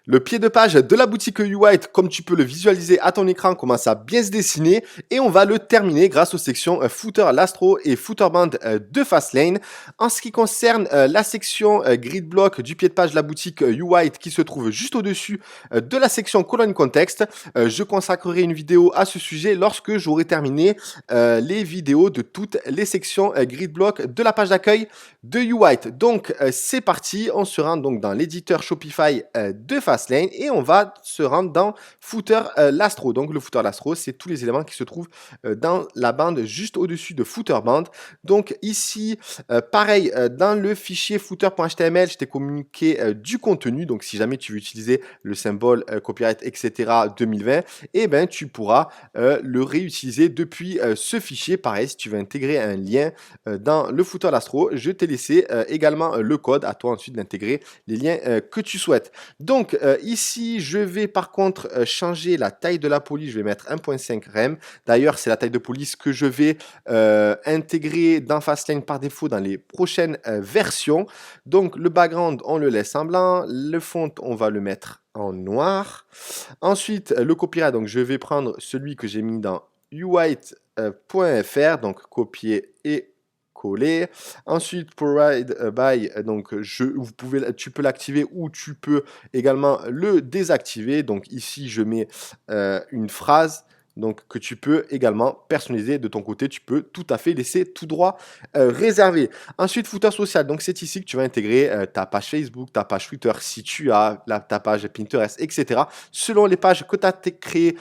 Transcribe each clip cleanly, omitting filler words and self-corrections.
Le pied de page de la boutique U-White, comme tu peux le visualiser à ton écran, commence à bien se dessiner et on va le terminer grâce aux sections footer Lastro et footer band de Fastlane. En ce qui concerne la section grid block du pied de page de la boutique U-White qui se trouve juste au-dessus de la section colonne contexte, je consacrerai une vidéo à ce sujet lorsque j'aurai terminé les vidéos de toutes les sections grid block de la page d'accueil de U-White. Donc c'est parti, on se rend donc dans l'éditeur Shopify de Fastlane et on va se rendre dans footer Lastro. Donc le footer Lastro, c'est tous les éléments qui se trouvent dans la bande juste au-dessus de footer band. Donc ici, pareil, dans le fichier footer.html, je t'ai communiqué du contenu. Donc si jamais tu veux utiliser le symbole copyright, etc. 2020, eh ben tu pourras le réutiliser depuis ce fichier. Pareil, si tu veux intégrer un lien dans le footer Lastro, je t'ai laissé également le code, à toi ensuite d'intégrer les liens que tu souhaites. Donc ici, je vais par contre changer la taille de la police, je vais mettre 1.5 rem. D'ailleurs, c'est la taille de police que je vais intégrer dans Fastlane par défaut dans les prochaines versions. Donc le background, on le laisse en blanc, le font, on va le mettre en noir. Ensuite, le copyright, donc je vais prendre celui que j'ai mis dans uwhite.fr, donc copier et coller. Ensuite, provide by, donc tu peux l'activer ou tu peux également le désactiver. Donc ici, je mets une phrase. Donc, que tu peux également personnaliser de ton côté. Tu peux tout à fait laisser tout droit réservé. Ensuite, footer social. Donc, c'est ici que tu vas intégrer ta page Facebook, ta page Twitter, si tu as ta page Pinterest, etc. Selon les pages que tu as créées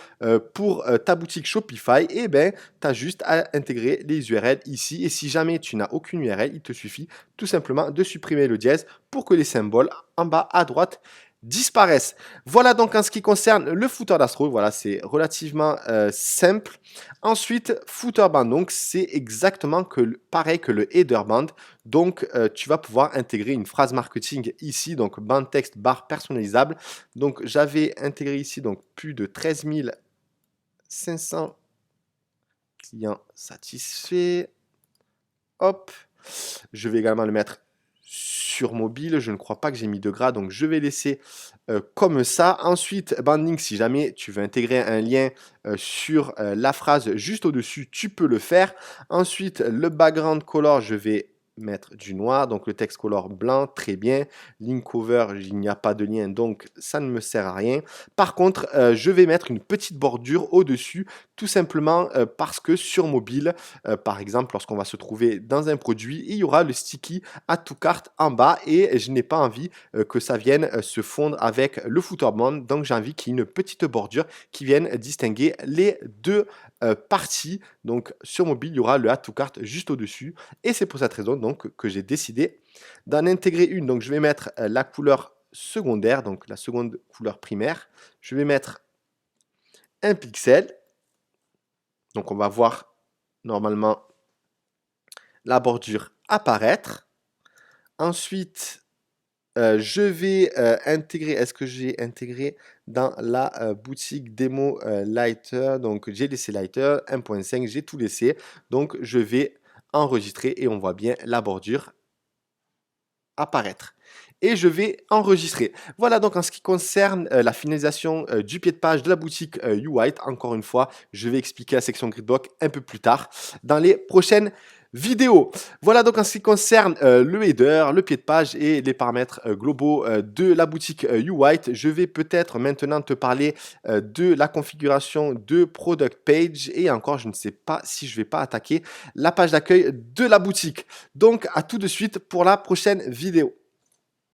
pour ta boutique Shopify, eh ben, tu as juste à intégrer les URL ici. Et si jamais tu n'as aucune URL, il te suffit tout simplement de supprimer le dièse pour que les symboles en bas à droite disparaissent. Voilà donc en ce qui concerne le footer d'Astro, voilà, c'est relativement simple. Ensuite, footer band, donc c'est exactement pareil que le header band. Donc tu vas pouvoir intégrer une phrase marketing ici, donc band texte barre personnalisable. Donc j'avais intégré ici donc plus de 13 500 clients satisfaits. Hop, je vais également le mettre sur mobile, je ne crois pas que j'ai mis de gras, donc je vais laisser comme ça. Ensuite, banding, si jamais tu veux intégrer un lien sur la phrase juste au-dessus, tu peux le faire. Ensuite, le background color, je vais mettre du noir, donc le texte color blanc, très bien. Link over, il n'y a pas de lien, donc ça ne me sert à rien. Par contre, je vais mettre une petite bordure au-dessus, tout simplement parce que sur mobile, par exemple, lorsqu'on va se trouver dans un produit, il y aura le sticky add to cart en bas et je n'ai pas envie que ça vienne se fondre avec le footer band. Donc j'ai envie qu'il y ait une petite bordure qui vienne distinguer les deux parties. Donc sur mobile, il y aura le add to cart juste au-dessus et c'est pour cette raison donc que j'ai décidé d'en intégrer une. Donc je vais mettre la couleur secondaire, donc la seconde couleur primaire. Je vais mettre un pixel. Donc on va voir normalement la bordure apparaître. Ensuite, je vais intégrer, est-ce que j'ai intégré dans la boutique démo Lighter? Donc j'ai laissé Lighter 1.5, j'ai tout laissé. Donc je vais enregistrer et on voit bien la bordure apparaître. Et je vais enregistrer. Voilà donc en ce qui concerne la finalisation du pied de page de la boutique U-White. Encore une fois, je vais expliquer la section Gridblock un peu plus tard dans les prochaines vidéos. Voilà donc en ce qui concerne le header, le pied de page et les paramètres globaux de la boutique U-White. Je vais peut-être maintenant te parler de la configuration de Product Page et encore je ne sais pas si je vais pas attaquer la page d'accueil de la boutique. Donc à tout de suite pour la prochaine vidéo.